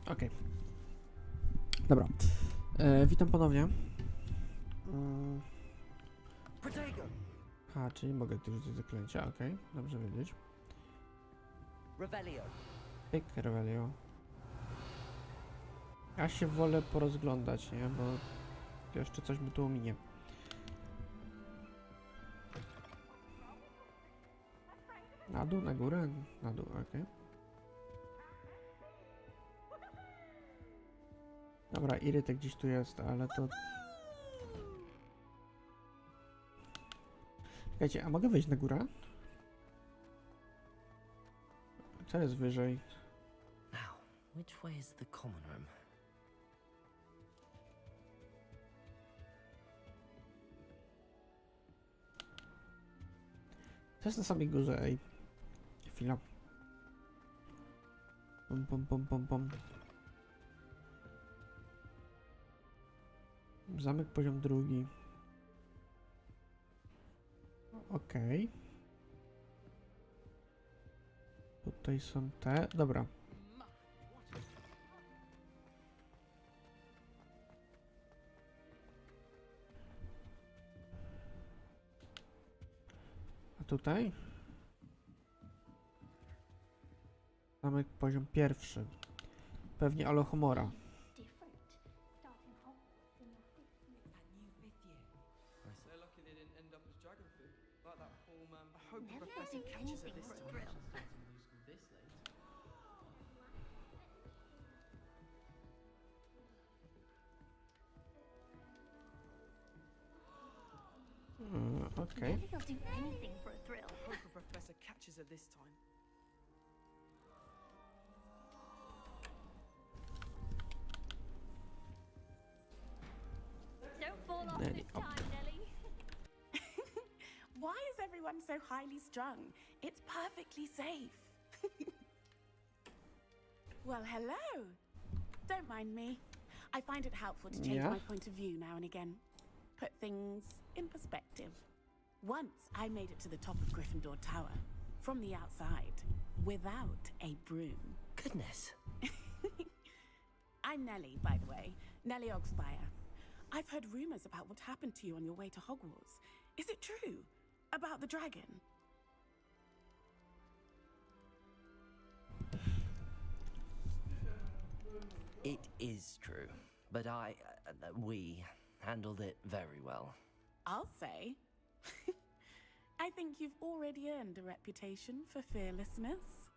Okej. Dobra. Witam ponownie. A, czyli mogę tu rzucić zaklęcia, okej. Dobrze wiedzieć. Revelio. Pyk, Revelio. Ja się wolę porozglądać, nie? Bo jeszcze coś mi tu ominie. Na dół, na górę? Na dół, okej. Dobra, irytek gdzieś tu jest, ale to... Czekajcie, a mogę wejść na górę? Co jest wyżej? Now, which way is the common room? To jest na samej górze, ej. Chwila. Pom, pom, pom, pom, pom. Zamek poziom drugi. Okej. Tutaj są te... Dobra. A tutaj? Zamek poziom pierwszy. Pewnie Alohomora. They're lucky they didn't end up as dragon food, like that poor man. I hope the professor catches her this time. Okej. Maybe they'll do anything for a thrill. I hope the professor catches her this time. Don't fall off Nelly, this up. time, Nelly. Why is everyone so highly strung? It's perfectly safe. Well, hello. Don't mind me. I find it helpful to change Yeah? my point of view now and again. Put things in perspective. Once I made it to the top of Gryffindor Tower, from the outside, without a broom. Goodness. I'm Nellie, by the way. Nellie Ogspire. I've heard rumors about what happened to you on your way to Hogwarts. Is it true? About the dragon? It is true, but we handled it very well. I'll say. I think you've already earned a reputation for fearlessness.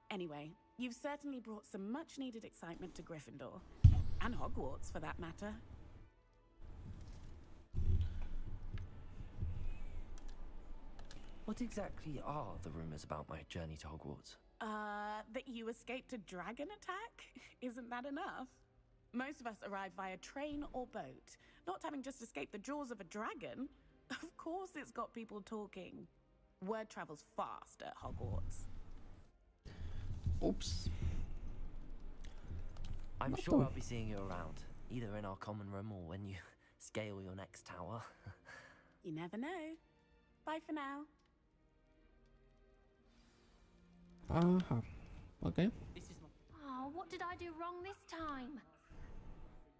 Anyway, you've certainly brought some much-needed excitement to Gryffindor. And Hogwarts, for that matter. What exactly are the rumors about my journey to Hogwarts? That you escaped a dragon attack? Isn't that enough? Most of us arrive via train or boat, not having just escaped the jaws of a dragon. Of course it's got people talking. Word travels fast at Hogwarts. Ups. I'm No sure to. I'll be seeing you around, either in our common room or when you scale your next tower. You never know. Bye for now. Aha. Okej. Oh, what did I do wrong this time?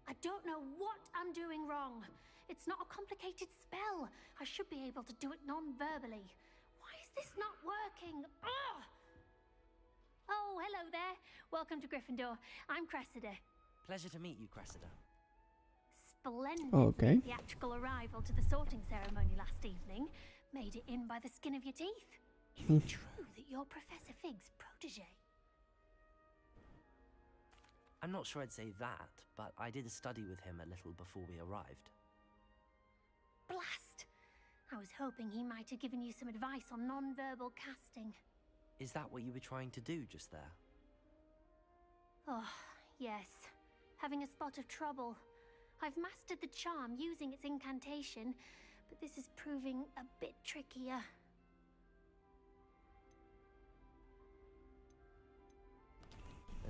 I don't know what I'm doing wrong. It's not a complicated spell. I should be able to do it non-verbally. Why is this not working? Ugh! Oh, hello there. Welcome to Gryffindor. I'm Cressida. Pleasure to meet you, Cressida. Splendid Okay. theatrical arrival to the sorting ceremony last evening. Made it in by the skin of your teeth. Is it true that you're Professor Fig's protege? I'm not sure I'd say that, but I did study with him a little before we arrived. Blast! I was hoping he might have given you some advice on non-verbal casting. Is that what you were trying to do just there? Oh, yes. Having a spot of trouble. I've mastered the charm using its incantation, but this is proving a bit trickier.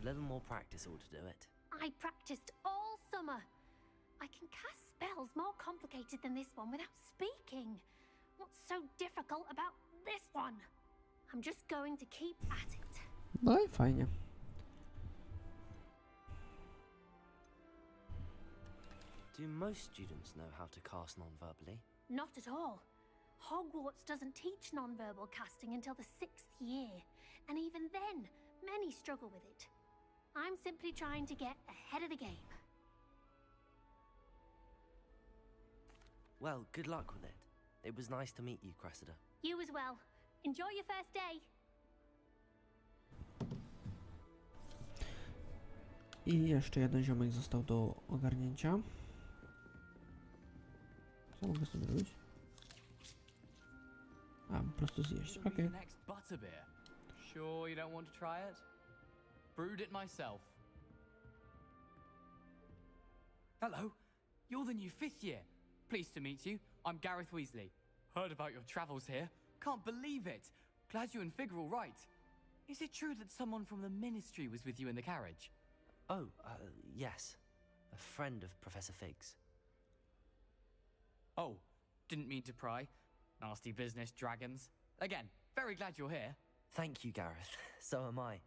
A little more practice ought to do it. I practiced all summer. I can cast spells more complicated than this one without speaking. What's so difficult about this one? I'm just going to keep at it. No i fajnie. Do most students know how to cast non-verbally? Not at all. Hogwarts doesn't teach nonverbal casting until the 6th year, and even then, many struggle with it. I'm simply trying to get ahead of the game. Well, good luck with it. It was nice to meet you, Cressida. You as well. Enjoy your first day. I jeszcze jeden ziomek został do ogarnięcia. Co mogę z tym robić? A, po prostu zjeść, It'll be okej. the next butterbeer. Sure you don't want to try it? Brewed it myself. Hello, you're the new 5th year. Pleased to meet you. I'm Gareth Weasley. Heard about your travels here. Can't believe it. Glad you and Fig are all right. Is it true that someone from the Ministry was with you in the carriage? Oh, yes. A friend of Professor Fig's. Oh, didn't mean to pry. Nasty business, dragons. Again, very glad you're here. Thank you, Gareth. So am I.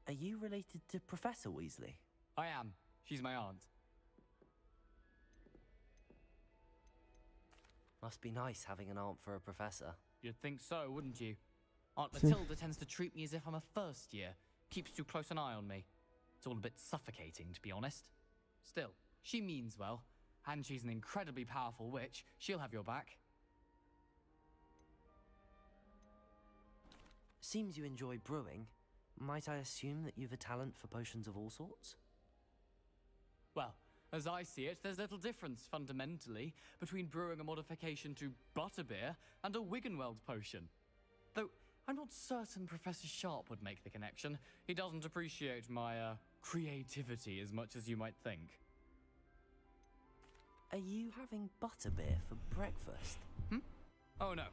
Are you related to Professor Weasley? I am. She's my aunt. Must be nice having an aunt for a professor. You'd think so, wouldn't you? Aunt Matilda tends to treat me as if I'm a first year. Keeps too close an eye on me. It's all a bit suffocating, to be honest. Still, she means well. And she's an incredibly powerful witch. She'll have your back. Seems you enjoy brewing. Might I assume that you've a talent for potions of all sorts? Well, as I see it, there's little difference, fundamentally, between brewing a modification to butterbeer and a Wiggenweld potion. Though, I'm not certain Professor Sharp would make the connection. He doesn't appreciate my, creativity as much as you might think. Are you having butterbeer for breakfast? Oh no.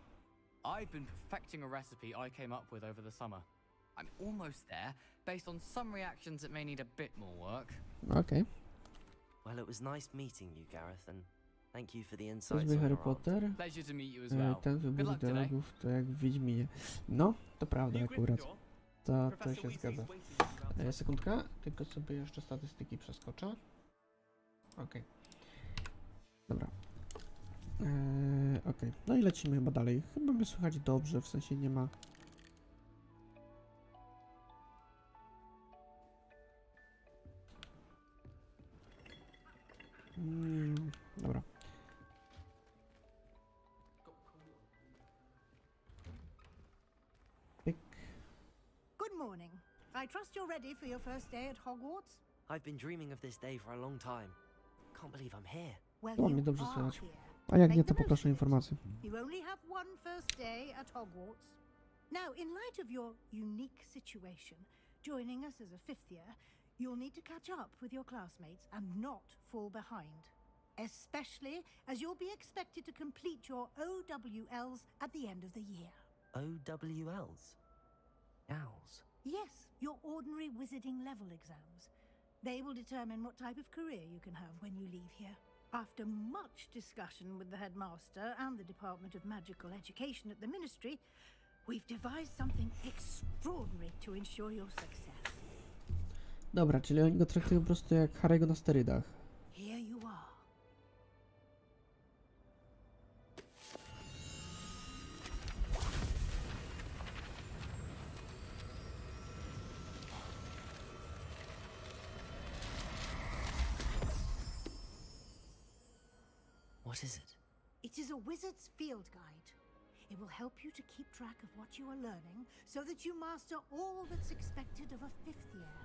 I've been perfecting a recipe I came up with over the summer. I'm almost there. Based on some reactions, it may need a bit more work. Okej. Well, it was nice meeting you, Gareth, and thank you for the insights Czyżby on Harry your aunt. Potter? Pleasure to meet you as well. Ten Good wybór luck today. dialogów to jak w Wiedźminie. No, to prawda akurat. To się zgadza. Sekundka, tylko sobie jeszcze statystyki przeskoczę. Okej. Dobra. Okej, no i lecimy chyba dalej. Chyba mnie słychać dobrze, w sensie nie ma... Dobra. Pyk. Good morning. I trust you're ready for your first day at Hogwarts? I've been dreaming of this day for a long time. Can't believe I'm here. Well, O, mnie you dobrze are słychać. here. A jak nie, Make to the most poproszę of it. informacje. You only have one first day at Hogwarts. Now, in light of your unique situation, joining us as a 5th year, you'll need to catch up with your classmates and not fall behind. Especially as you'll be expected to complete your OWLs at the end of the year. OWLs? Owls? Yes, your ordinary wizarding level exams. They will determine what type of career you can have when you leave here. After much discussion with the headmaster and the Department of Magical Education at the Ministry, we've devised something extraordinary to ensure your success. Dobra, czyli oni go traktują po prostu jak Harry'ego na sterydach. Here you are. What is it? It is a wizard's field guide. It will help you to keep track of what you are learning so that you master all that's expected of a 5th year.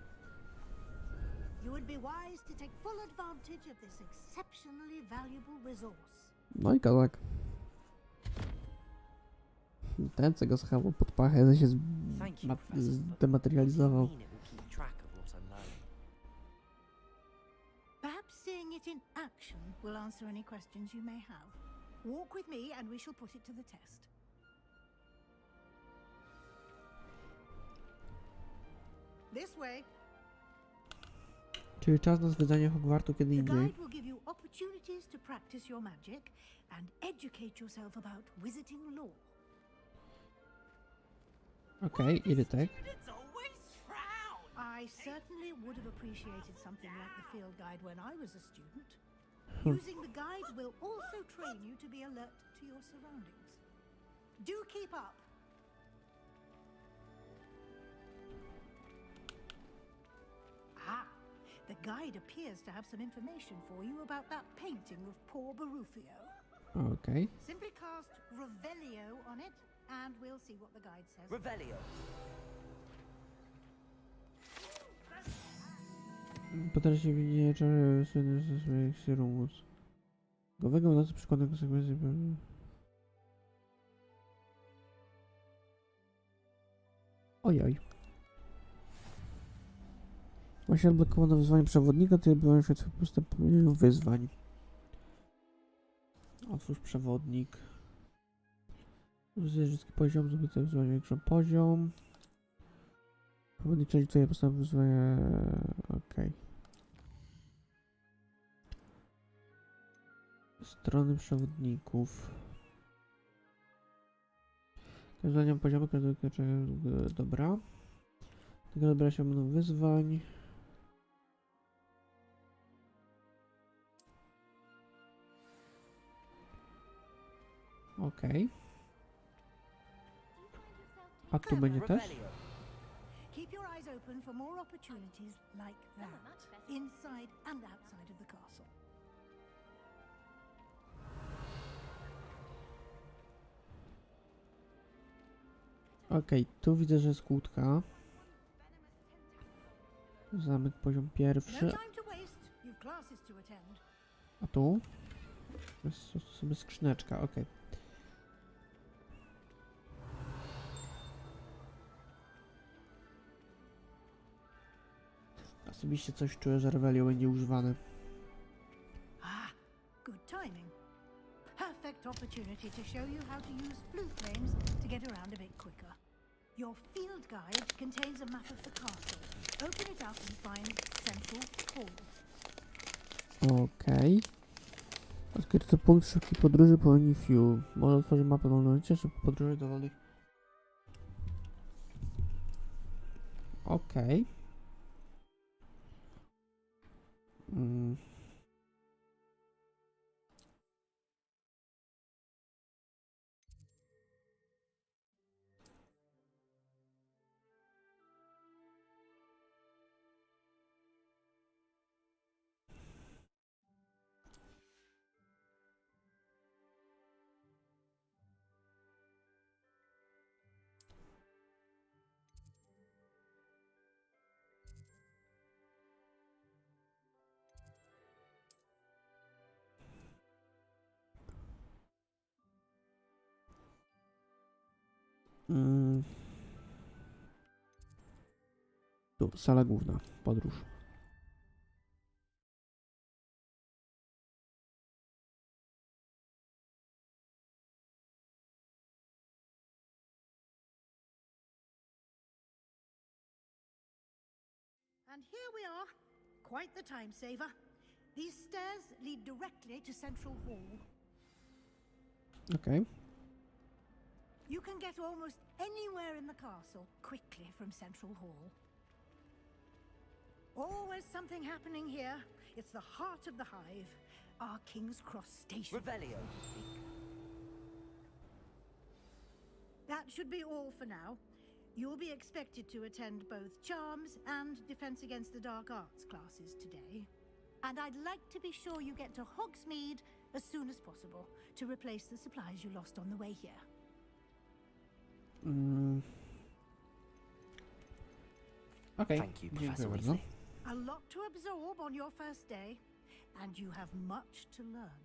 You would be wise to take full advantage of this exceptionally valuable resource. No i kozak. Ten, co go schował pod pachę, to się Thank you, Professor. But zdematerializował. what do you mean it will keep track of what I'm learning? Perhaps seeing it in action will answer any questions you may have. Walk with me and we shall put it to the test. This way. Czyli czas na zwiedzanie Hogwartu kiedy The indziej. guide will give you opportunities to practice your magic and educate yourself about wizarding lore. Okej, Irytek. I certainly would have appreciated something like the field guide when I was a student. Using the guide will also train you to be alert to your surroundings. Do keep up. Ah, the guide appears to have some information for you about that painting of poor Barufio. Okej. Simply cast Revelio on it, and we'll see what the guide says. Revelio. Potara się widzieć czary ze swoich sierumów. Gowego nocy przykładem konsekwencji. Ojoj. Właśnie odblokowano wyzwanie przewodnika, to byłem się postępowaniem wyzwań. Otwórz przewodnik. Wszystki poziom, żeby to wyzwanie większy poziom. Przewodnik, czyli tutaj postępowanie wyzwanie. Okej. Strony przewodników. Wyzwania poziomu, dobra. Tego dobiera się mną wyzwań. Okej. A tu będzie też? Revelio. Keep your eyes open for more opportunities like that, inside and outside of the castle. Okej, tu widzę, że jest kłódka. Zamek poziom No pierwszy. time to waste. You've classes to attend. A tu? Jest sobie skrzyneczka, okej. Osobiście coś czuję, że Revelio będzie używane. Ah, good timing. Perfect opportunity to show you how to use blue flames to get around a bit quicker. Your field guide contains a map of the castle. Open it up and find Central Hall. Okej. Odkryto punkt szybkiej podróży po Onifiu. Może otworzyć mapę wolnością szybkiej podróży do wolnych. Okej. Tu, sala główna, podróż. And here we are. Quite the time saver. These stairs lead directly to Central Hall. Okej. You can get almost anywhere in the castle quickly from Central Hall. Always something happening here. It's the heart of the hive, our King's Cross station. Revelio. That should be all for now. You'll be expected to attend both Charms and Defense Against the Dark Arts classes today. And I'd like to be sure you get to Hogsmeade as soon as possible to replace the supplies you lost on the way here. Okej, Thank you, dziękuję Professor bardzo. Weasley. A lot to absorb on your first day, and you have much to learn.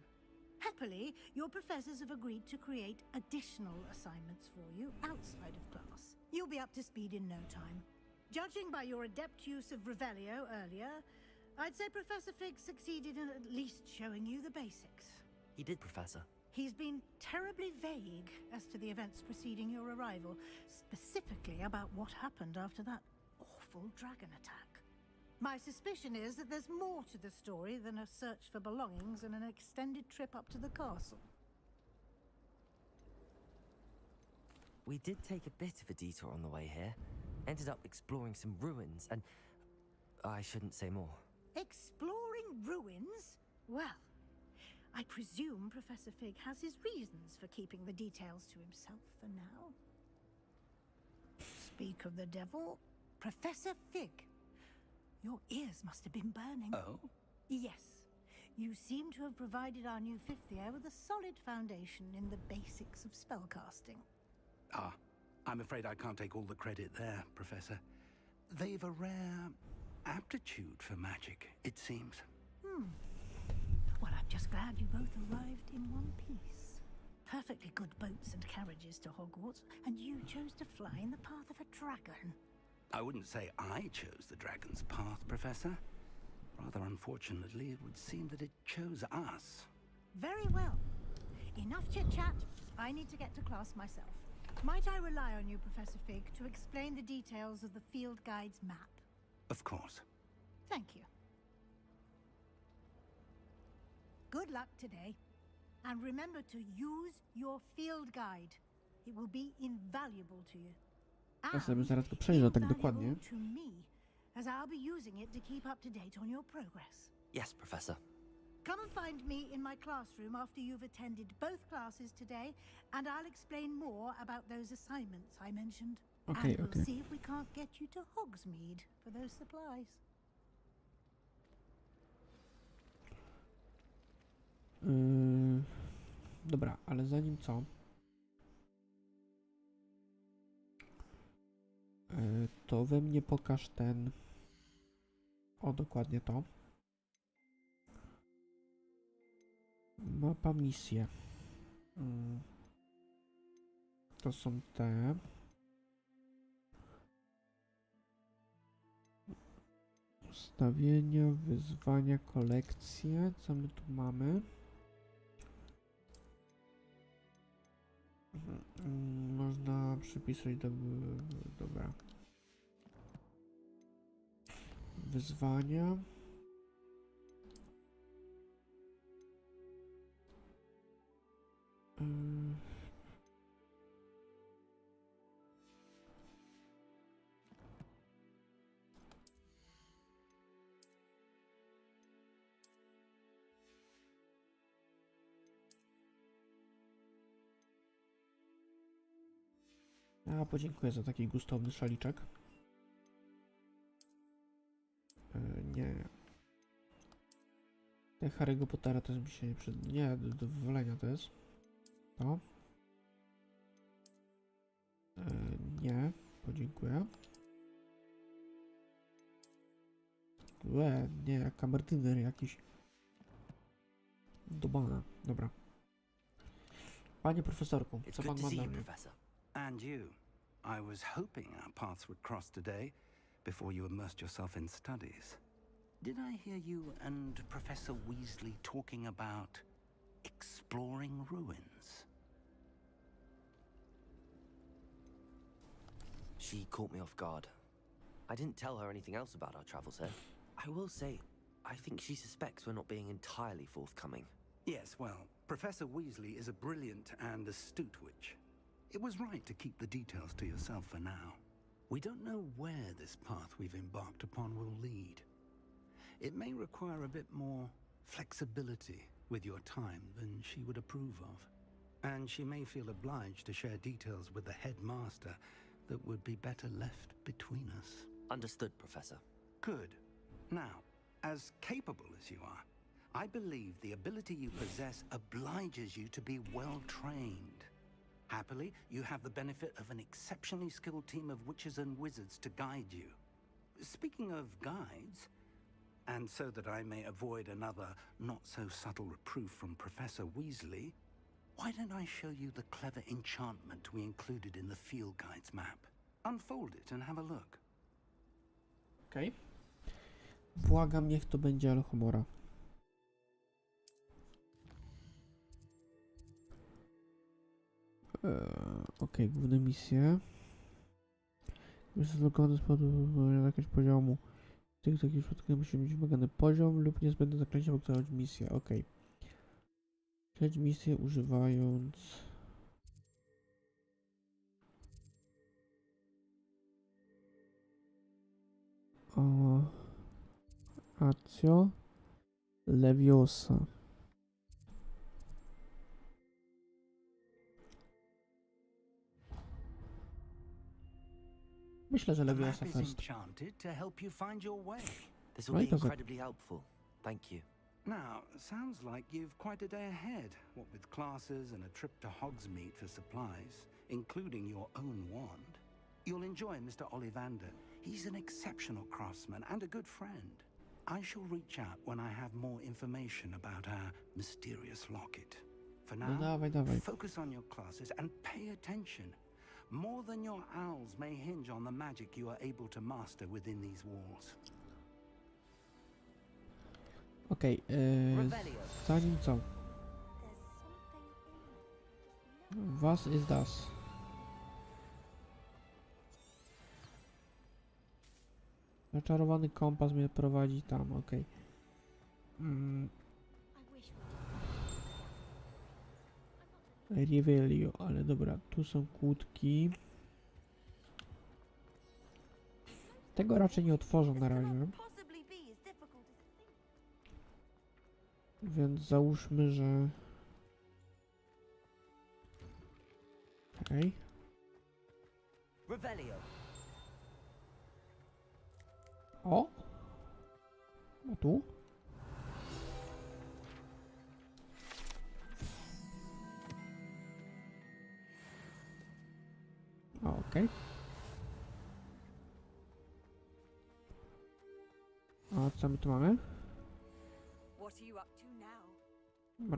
Happily, your professors have agreed to create additional assignments for you outside of class. You'll be up to speed in no time. Judging by your adept use of Revelio earlier, I'd say Professor Fig succeeded in at least showing you the basics. He did, Professor. He's been terribly vague as to the events preceding your arrival, specifically about what happened after that awful dragon attack. My suspicion is that there's more to the story than a search for belongings and an extended trip up to the castle. We did take a bit of a detour on the way here. Ended up exploring some ruins and... I shouldn't say more. Exploring ruins? Well, I presume Professor Fig has his reasons for keeping the details to himself for now. Speak of the devil, Professor Fig. Your ears must have been burning. Oh? Yes. You seem to have provided our new fifth year with a solid foundation in the basics of spellcasting. Ah, I'm afraid I can't take all the credit there, Professor. They've a rare aptitude for magic, it seems. Well, I'm just glad you both arrived in one piece. Perfectly good boats and carriages to Hogwarts, and you chose to fly in the path of a dragon. I wouldn't say I chose the dragon's path, Professor. Rather unfortunately, it would seem that it chose us. Very well. Enough chit-chat. I need to get to class myself. Might I rely on you, Professor Fig, to explain the details of the field guide's map? Of course. Thank you. Good luck today. And remember to use your field guide. It will be invaluable to you. Ja sobie zaraz to przejrzę tak dokładnie. Invaluable to me, as I'll be using it to keep up to date on your progress. Yes, Professor. Come and find me in my classroom after you've attended both classes today, and I'll explain more about those assignments I mentioned. Okay, And we'll okay. see if we can't get you to Hogsmeade for those supplies. Dobra, ale zanim co? To we mnie pokaż ten... O, dokładnie to. Mapa misje. To są te. Ustawienia, wyzwania, kolekcje. Co my tu mamy? Można przypisać do... Dobra. Wyzwania. A, podziękuję za taki gustowny szaliczek. Nie. Te Harry'ego Pottera to jest mi się nie przyda. Nie, do wywalenia to jest. To. Nie, podziękuję. Nie, jak kamerdyner jakiś. Do bana, dobra. Panie profesorku, It's co good pan to ma see dla you, mnie? Professor. And you. I was hoping our paths would cross today before you immersed yourself in studies. Did I hear you and Professor Weasley talking about exploring ruins? She caught me off guard. I didn't tell her anything else about our travels here. I will say, I think she suspects we're not being entirely forthcoming. Yes, well, Professor Weasley is a brilliant and astute witch. It was right to keep the details to yourself for now. We don't know where this path we've embarked upon will lead. It may require a bit more flexibility with your time than she would approve of. And she may feel obliged to share details with the headmaster that would be better left between us. Understood, Professor. Good. Now, as capable as you are, I believe the ability you possess obliges you to be well trained. Happily, you have the benefit of an exceptionally skilled team of witches and wizards to guide you. Speaking of guides, and so that I may avoid another not-so-subtle reproof from Professor Weasley, why don't I show you the clever enchantment we included in the field guide's map? Unfold it and have a look. Okej. Błagam, niech to będzie Alchomora. Okej, główne misje. Jest zlogowany z powodu jakiegoś poziomu. W tych takich przypadkach musi mieć wymagany poziom lub niezbędne zaklęcie, aby wykonać misję. Okej. Śledź misję używając... Accio Leviosa. Myślę, że The Leviosa map is first. enchanted to help you find your way. This will be incredibly helpful. Thank you. Now, sounds like you've quite a day ahead, what with classes and a trip to Hogsmeade for supplies, including your own wand. You'll enjoy Mr. Ollivander. He's an exceptional craftsman and a good friend. I shall reach out when I have more information about our mysterious locket. For No now, dawaj. focus on your classes and pay attention. More than your owls may hinge on the magic you are able to master within these walls. Okej, zanim co? Was is das? Zaczarowany kompas mnie prowadzi tam, okej. Revelio, ale dobra, tu są kłódki. Tego raczej nie otworzą na razie. Więc załóżmy, że... Okej. O! A tu? O, okej. A co my tu mamy?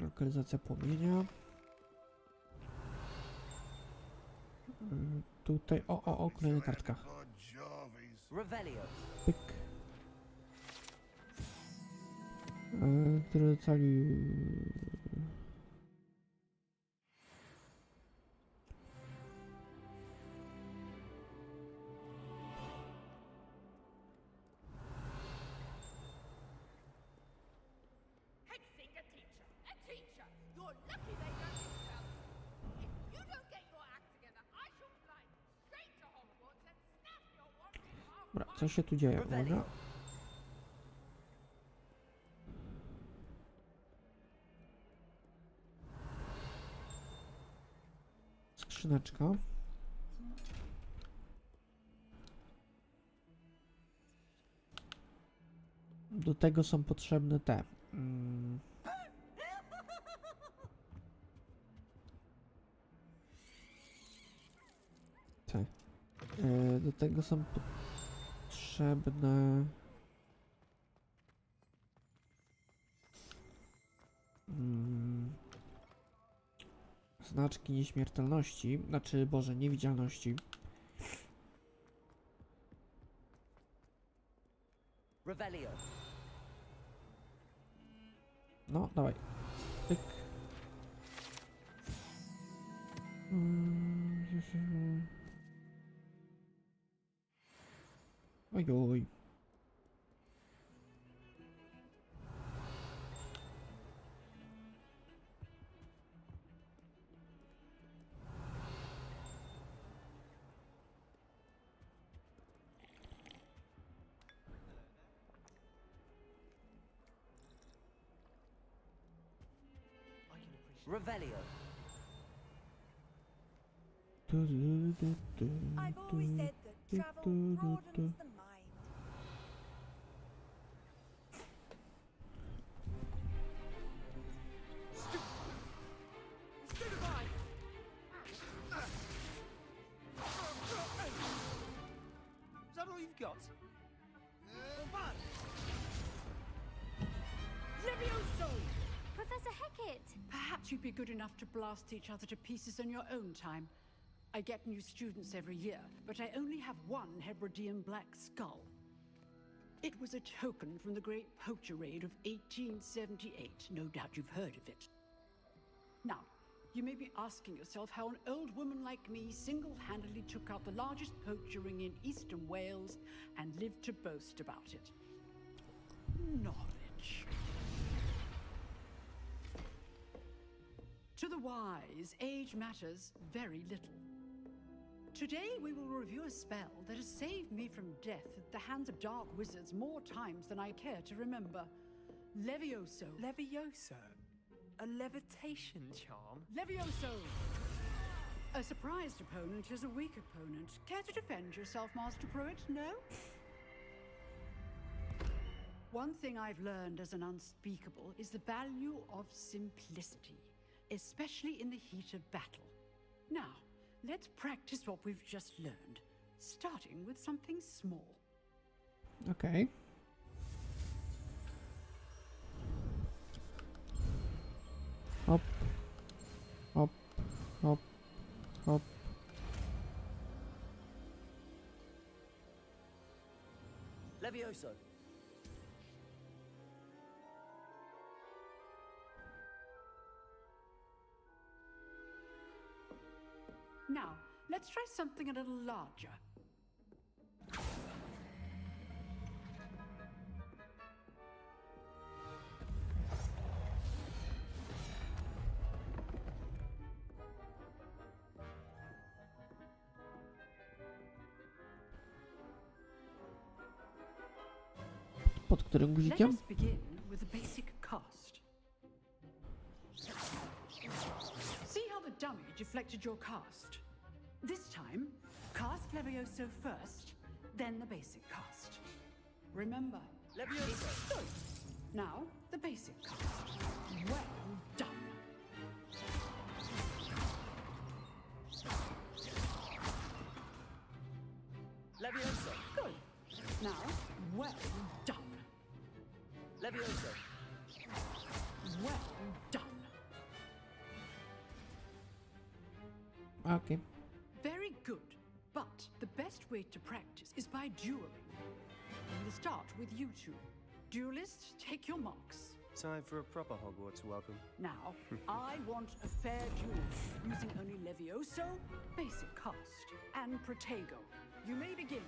Lokalizacja płomienia. Tutaj, o, kolejna kartka. Pyk. Który ocalił... Dobra, co się tu dzieje? Uwaga. Skrzyneczka. Do tego są potrzebne te. Do tego są potrzebne znaczki nieśmiertelności, znaczy Boże, niewidzialności. No, dawaj. Pyk. Ojoj. I've always said that travel broadens the mind. Is that all you've got? Levioso! Professor Hecat! Perhaps you'd be good enough to blast each other to pieces in your own time. I get new students every year, but I only have one Hebridean black skull. It was a token from the Great Poacher Raid of 1878. No doubt you've heard of it. Now, you may be asking yourself how an old woman like me single-handedly took out the largest poacher ring in eastern Wales and lived to boast about it. Knowledge. To the wise, age matters very little. Today we will review a spell that has saved me from death at the hands of dark wizards more times than I care to remember. Levioso. Levioso? A levitation charm? Levioso! A surprised opponent is a weak opponent. Care to defend yourself, Master Pruitt? No? One thing I've learned as an unspeakable is the value of simplicity, especially in the heat of battle. Now, let's practice what we've just learned, starting with something small. Okej. Hop. Hop. Hop. Hop. Levioso. Now, let's try something a little larger. Pod którym Let guzikiem? us begin with the basic cast. See how the dummy deflected your cast? This time, cast Levioso first, then the basic cast. Remember, Levioso. good. Now, the basic cast. Well done. Levioso. Good. Now, well done. Levioso. Well done. Okej. Very good. But the best way to practice is by dueling. We'll start with you two. Duelists, take your marks. Time for a proper Hogwarts welcome. Now, I want a fair duel using only Levioso, basic cast, and Protego. You may begin.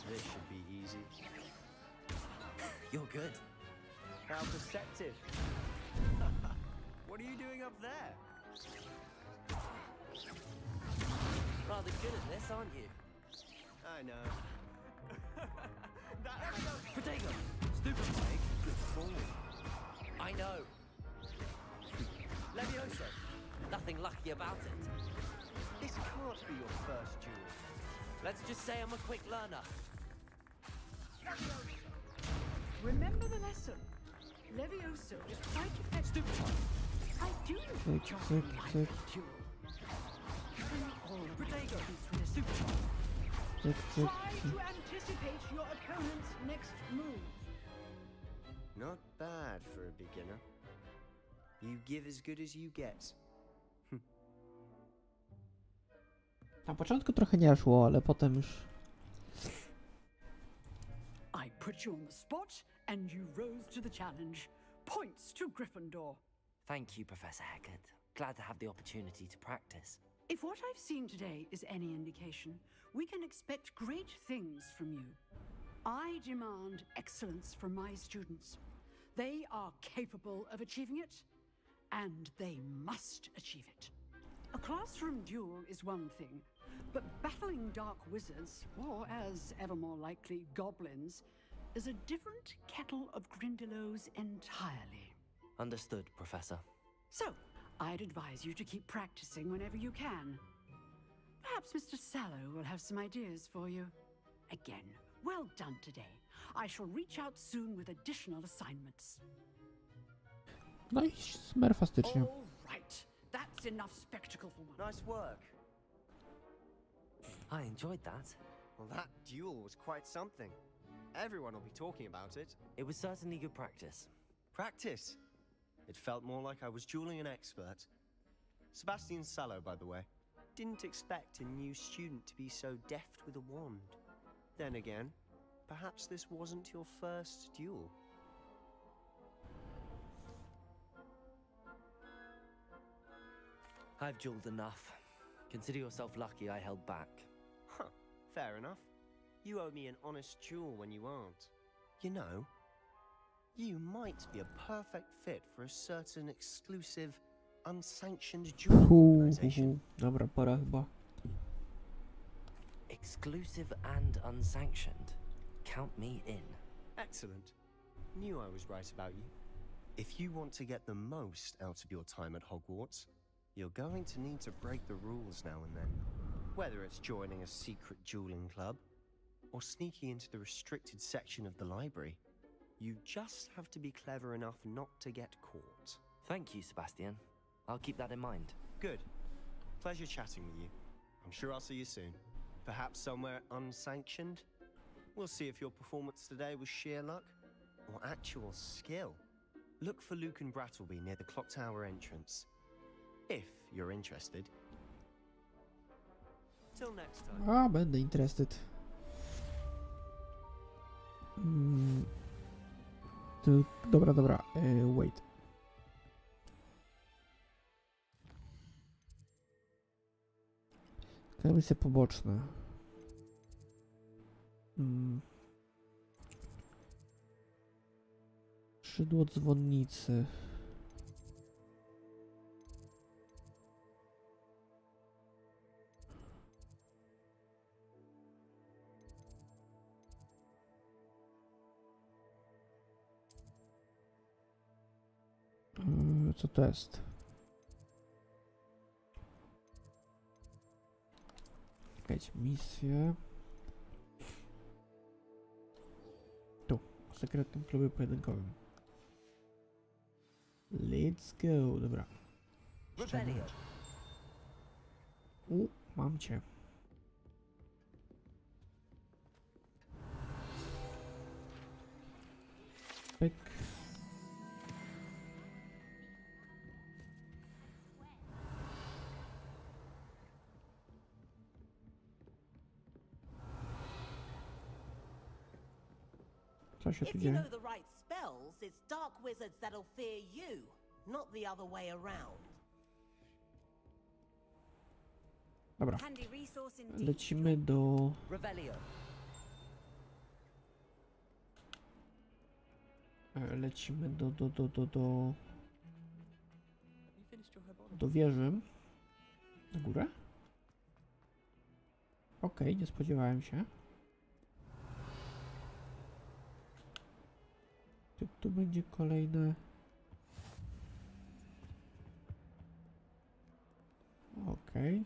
This should be easy. You're good. How perceptive. What are you doing up there? Rather good at this, aren't you? I know. Protego. Stupefying. Good forward. I know. Levioso. Nothing lucky about it. This can't be your first duel. Let's just say I'm a quick learner. Remember the lesson. Levioso is quite effective. Stupefying. I do Cyk, enjoy cyk, live cyk. duel. Protego. Stupefying. Cyk, cyk. Try to anticipate your opponent's next move. Not bad for a beginner. You give as good as you get. Na początku trochę nie szło, ale potem już... I put you on the spot, and you rose to the challenge. Points to Gryffindor. Thank you, Professor Hecat. Glad to have the opportunity to practice. If what I've seen today is any indication, we can expect great things from you. I demand excellence from my students. They are capable of achieving it, and they must achieve it. A classroom duel is one thing, but battling dark wizards, or as ever more likely, goblins, is a different kettle of Grindylows entirely. Understood, Professor. So, I'd advise you to keep practicing whenever you can. Perhaps Mr. Sallow will have some ideas for you. Again, well done today. I shall reach out soon with additional assignments. No i smerfastycznie. All right, that's enough spectacle for one. Nice work. I enjoyed that. Well, that duel was quite something. Everyone will be talking about it. It was certainly good practice. Practice. It felt more like I was dueling an expert. Sebastian Sallow, by the way. Didn't expect a new student to be so deft with a wand. Then again, perhaps this wasn't your first duel. I've dueled enough. Consider yourself lucky I held back. Huh, fair enough. You owe me an honest duel when you aren't. You know, you might be a perfect fit for a certain exclusive, unsanctioned duel organization. Dobra, pora chyba. Exclusive and unsanctioned. Count me in. Excellent. Knew I was right about you. If you want to get the most out of your time at Hogwarts, you're going to need to break the rules now and then. Whether it's joining a secret dueling club, or sneaking into the restricted section of the library, you just have to be clever enough not to get caught. Thank you, Sebastian. I'll keep that in mind. Good. Pleasure chatting with you. I'm sure I'll see you soon. Perhaps somewhere unsanctioned? We'll see if your performance today was sheer luck or actual skill. Look for Luke and Brattleby near the clock tower entrance, if you're interested. Till next time. A, będę interested. Dobra. Wait. Misje poboczne. Szydło dzwonnicy. Co to jest? Czekajcie, misje. Tu, w sekretnym klubie pojedynkowym. Let's go, dobra. Mam cię. Pyk. Co się tu If you dzieje? know the right spells, it's dark wizards that'll fear you, not the other way around. Dobra. Handy resource indeed. Lecimy do... Lecimy do wieży. Na górę? Okej, nie spodziewałem się. Tu będzie kolejne... Okej.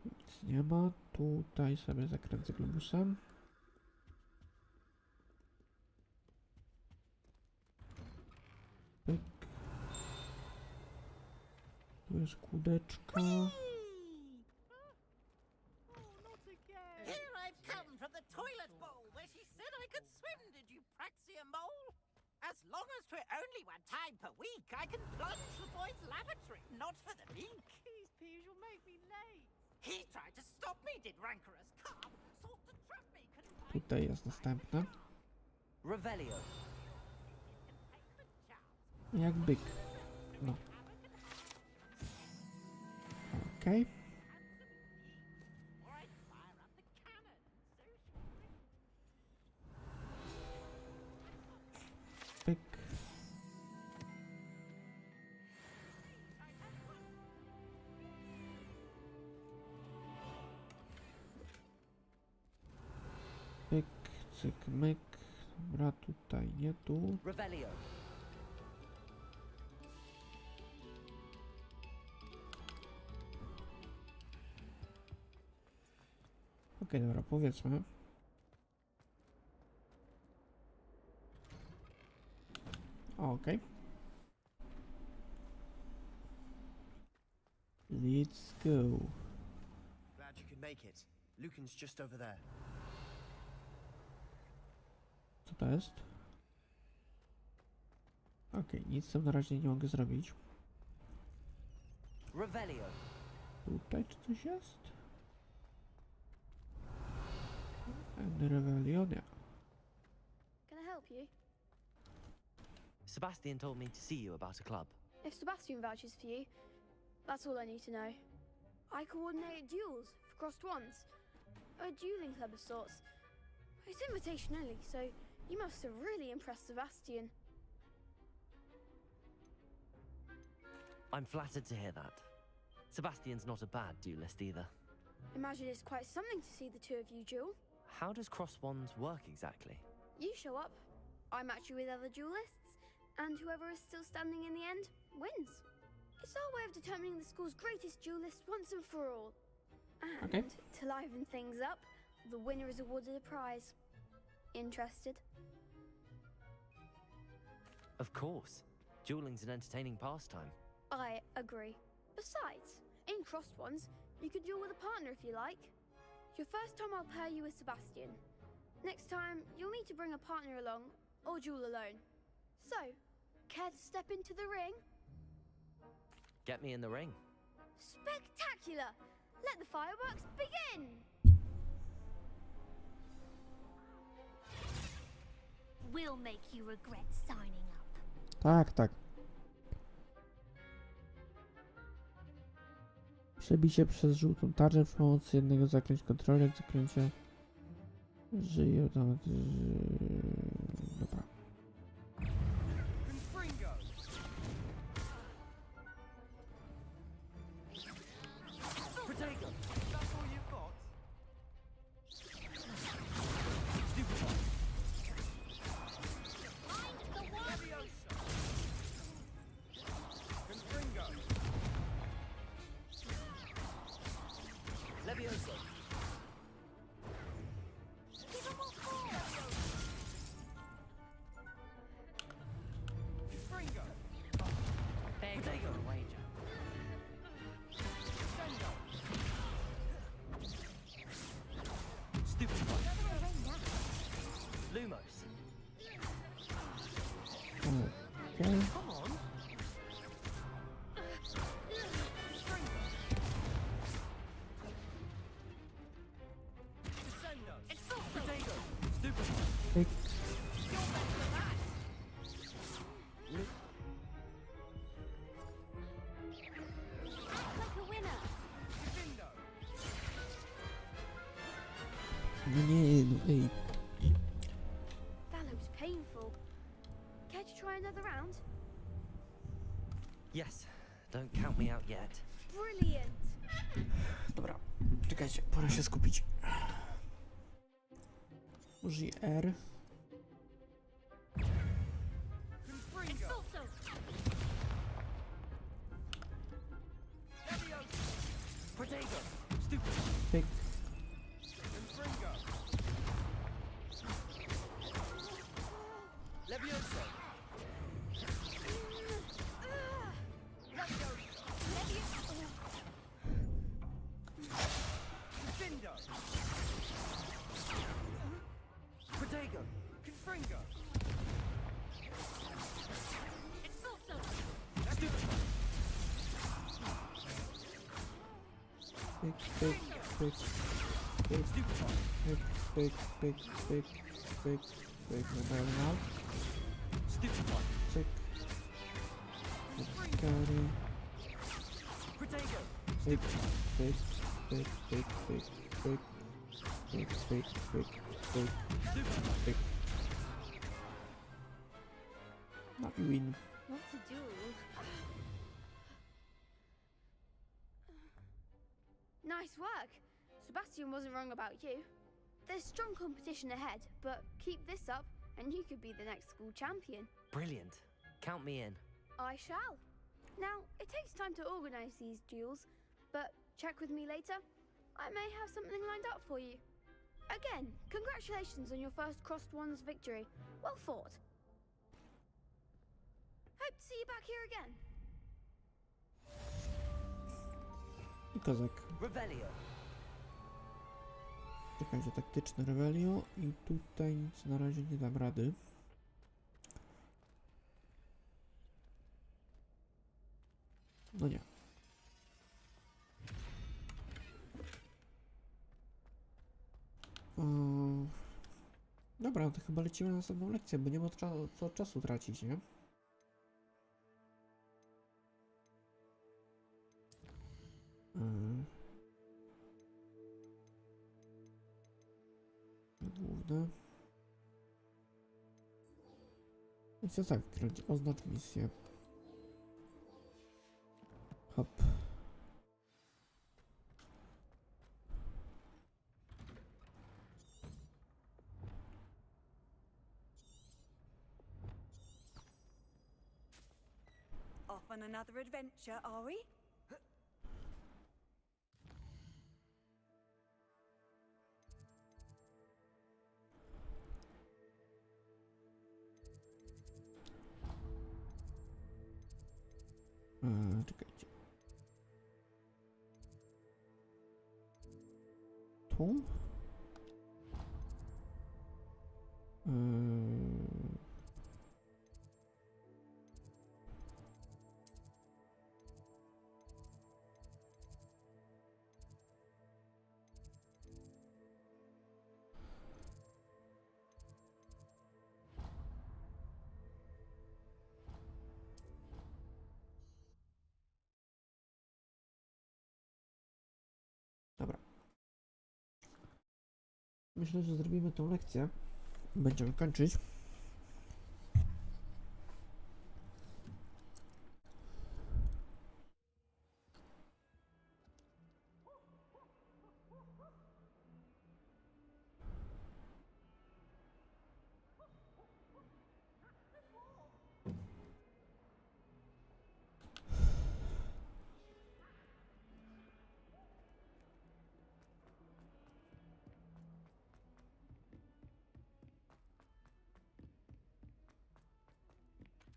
Nic nie ma. Tutaj sobie zakręcę globusem. Pyk. Tu jest kółdeczka. Here I've come from the toilet bowl where she said I could swim, did you praxia mole? As long as 'twere only one time per week, I can plunge the boy's lavatory, not for the meek. Please, Peeves, you'll make me late. He tried to stop me, did rancorous carp, sought to trap me, Tutaj jest następne. Jak byk. No. Okej. Pyk. Pyk, cyk, myk. Dobra, tutaj, nie tu. Okej, dobra, powiedzmy. Okej. Let's go. Glad you could make it. Lucan's just over there. Co to jest? Okej, nic tam na razie nie mogę zrobić. Tutaj czy coś jest? Revelio, nie. Can I help you? Sebastian told me to see you about a club. If Sebastian vouches for you, that's all I need to know. I coordinate duels for crossed wands. A dueling club of sorts. It's invitation only, so you must have really impressed Sebastian. I'm flattered to hear that. Sebastian's not a bad duelist either. Imagine it's quite something to see the two of you duel. How does cross wands work exactly? You show up, I match you with other duelists, and whoever is still standing in the end wins. It's our way of determining the school's greatest duelist once and for all. And Okay. to liven things up, the winner is awarded a prize. Interested? Of course. Dueling's an entertaining pastime. I agree. Besides, in crossed ones, you could duel with a partner if you like. Your first time I'll pair you with Sebastian. Next time, you'll need to bring a partner along, or duel alone. So, care to step into the ring? Get me in the ring. Spectacular! Let the fireworks begin! We'll make you regret signing up. Tak, tak. Przebij się przez żółtą tarczę przy pomocy jednego zaklęć kontroli, jak zaklęcia żyje tam. Dobra. Lumos. Okay. Come on. Pick. Like a winner. No nie, no ej. That looks painful. Care to try another round? Yes. Don't count me out yet. Brilliant! Dobra, czekajcie, pora się skupić. Użyj R. Pick. Levioso. Protego. Confringo. Pick, pick, pick, pick, pick, pick, pick, pick, pick, pick, no out. Check. Carry. Pick, pick, pick, pick, pick, pick, pick, pick, pick, pick, pick. Not win. What to do? Nice work! Sebastian wasn't wrong about you. There's strong competition ahead, but keep this up and you could be the next school champion. Brilliant. Count me in. I shall. Now, it takes time to organise these duels, but check with me later. I may have something lined up for you. Again, congratulations on your first Crossed Ones victory. Well fought. Hope to see you back here again. Kozak. Revelio. Czekajcie, taktyczne Revelio i tutaj nic na razie nie dam rady. No nie. Dobra, to chyba lecimy na następną lekcję, bo nie ma co czasu tracić, nie? Główne. I co tak, oznacz misję. on another adventure, are we? Czekajcie. Tu? Dobra. Myślę, że zrobimy tą lekcję. Będziemy kończyć.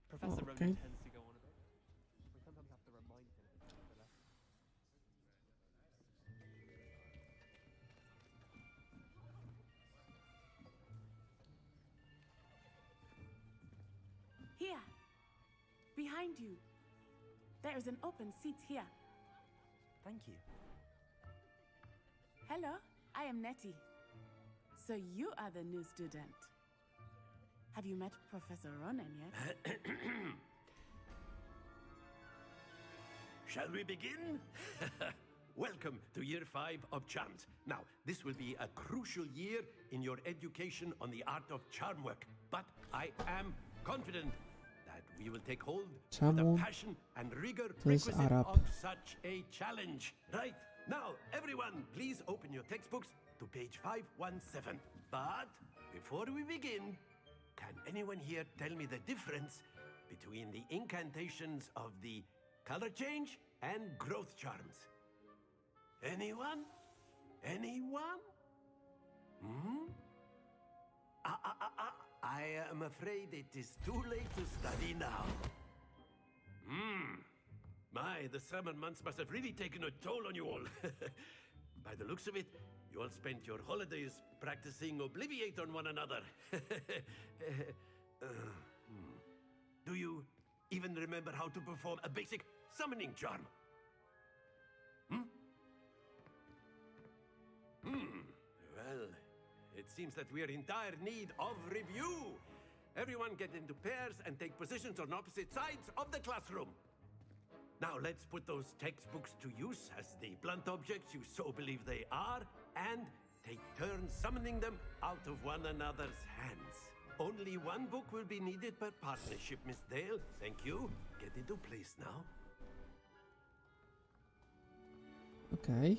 Professor Okay. Ronan tends to go on a bit. We sometimes have to remind him of his lesson. Here, behind you. There is an open seat here. Thank you. Hello, I am Nettie. So you are the new student. Have you met Professor Ronan yet? Shall we begin? Welcome to Year 5 of Charms. Now, this will be a crucial year in your education on the art of charm work, but I am confident that we will take hold with Czemu the passion and rigor to jest requisite Arab? of such a challenge. Right, now, everyone, please open your textbooks to page 517. But before we begin, can anyone here tell me the difference between the incantations of the color change and growth charms? Anyone? Anyone? Hmm? I am afraid it is too late to study now. My, the summer months must have really taken a toll on you all. By the looks of it, you all spent your holidays practicing Obliviate on one another. Do you even remember how to perform a basic summoning charm? Well, it seems that we are in dire need of review. Everyone get into pairs and take positions on opposite sides of the classroom. Now let's put those textbooks to use as the blunt objects you so believe they are, and take turns summoning them out of one another's hands. Only one book will be needed per partnership, Miss Dale. Thank you. Get into place now. Okej.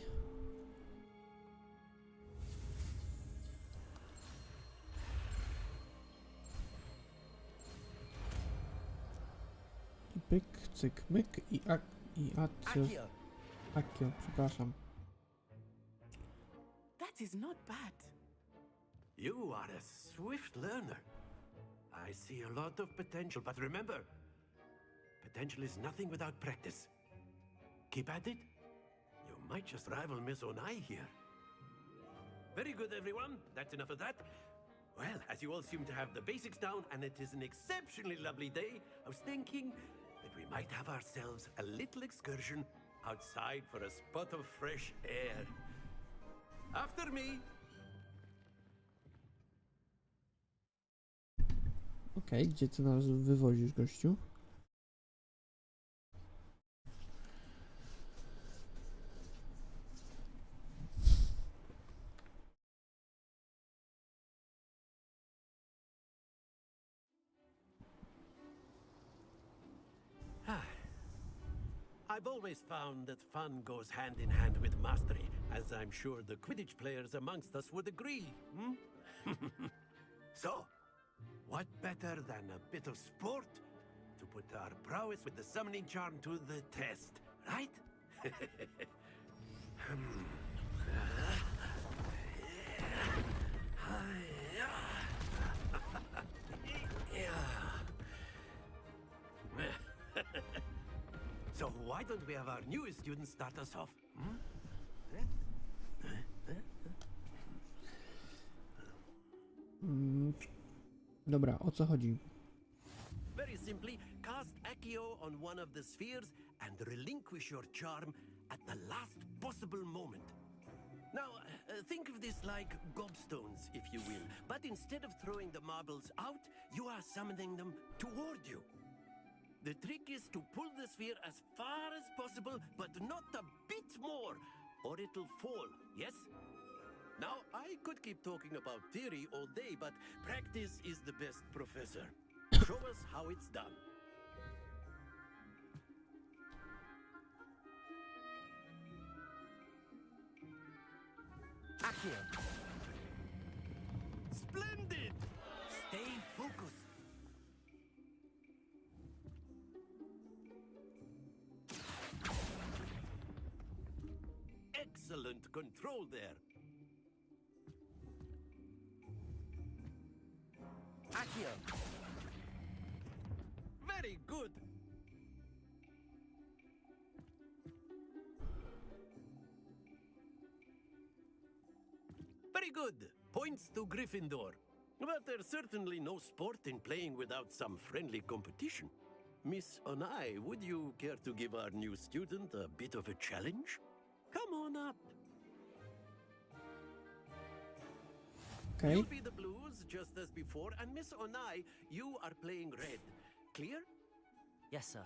I pyk, cyk, myk i acio. Akio, przepraszam. That is not bad. You are a swift learner. I see a lot of potential, but remember, potential is nothing without practice. Keep at it. You might just rival Miss Onai here. Very good, everyone. That's enough of that. Well, as you all seem to have the basics down, and it is an exceptionally lovely day, I was thinking that we might have ourselves a little excursion outside for a spot of fresh air. After me. Okej, gdzie ty nas wywozisz, gościu? I've always found that fun goes hand in hand with mastery, as I'm sure the Quidditch players amongst us would agree. So, what better than a bit of sport to put our prowess with the summoning charm to the test, right? So why don't we have our newest student start us off? Dobra, o co chodzi? Very simply, cast Accio on one of the spheres and relinquish your charm at the last possible moment. Now, think of this like gobstones, if you will, but instead of throwing the marbles out, you are summoning them toward you. The trick is to pull the sphere as far as possible, but not a bit more, or it'll fall, yes? Now, I could keep talking about theory all day, but practice is the best professor. Show us how it's done. Accio. Splendid! Stay focused. Excellent control there. Accio. Very good. Very good. Points to Gryffindor. But there's certainly no sport in playing without some friendly competition. Miss Onai, would you care to give our new student a bit of a challenge? Come on up. Okay. You'll be the blues, just as before, and Miss Onai, you are playing red. Clear? Yes, sir.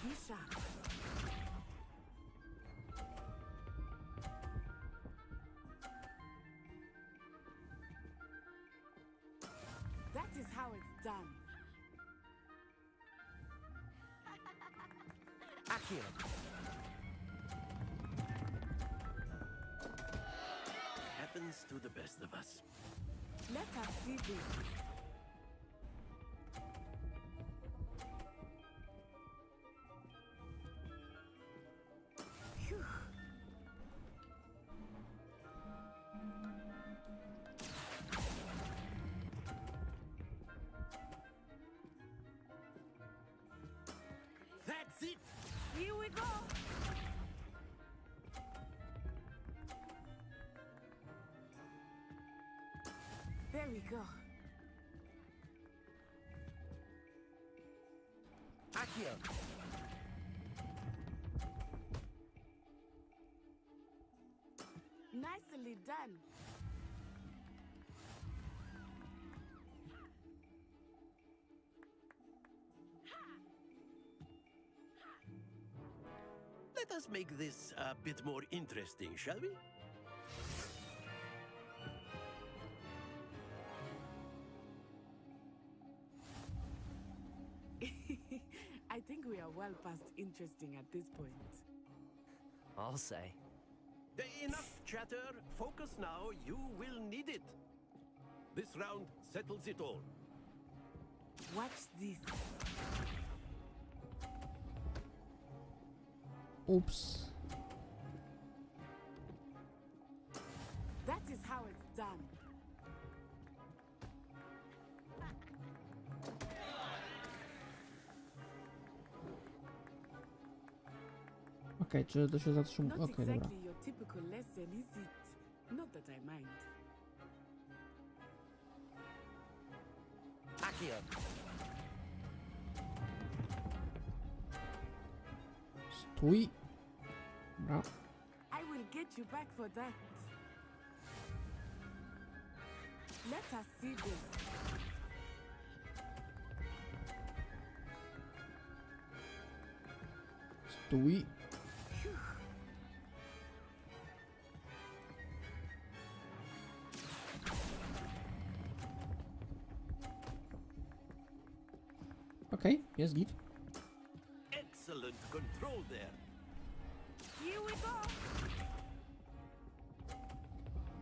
Misha. That is how it's done. Accio. Happens to the best of us. Let us see this. Phew. That's it! Here we go! There we go. Accio. Nicely done. Let us make this a bit more interesting, shall we? I think we are well past interesting at this point. I'll say. Enough chatter. Focus now. You will need it. This round settles it all. Watch this. Oops. That is how it's done. Okej, czy to się zatrzymuje? Not Okej, dobra. exactly your typical lesson, is it? Not that I mind. Accio. Stój. Dobra. I will get you back for that. Let us see this. Stój. Okej, jest git. Excellent control there.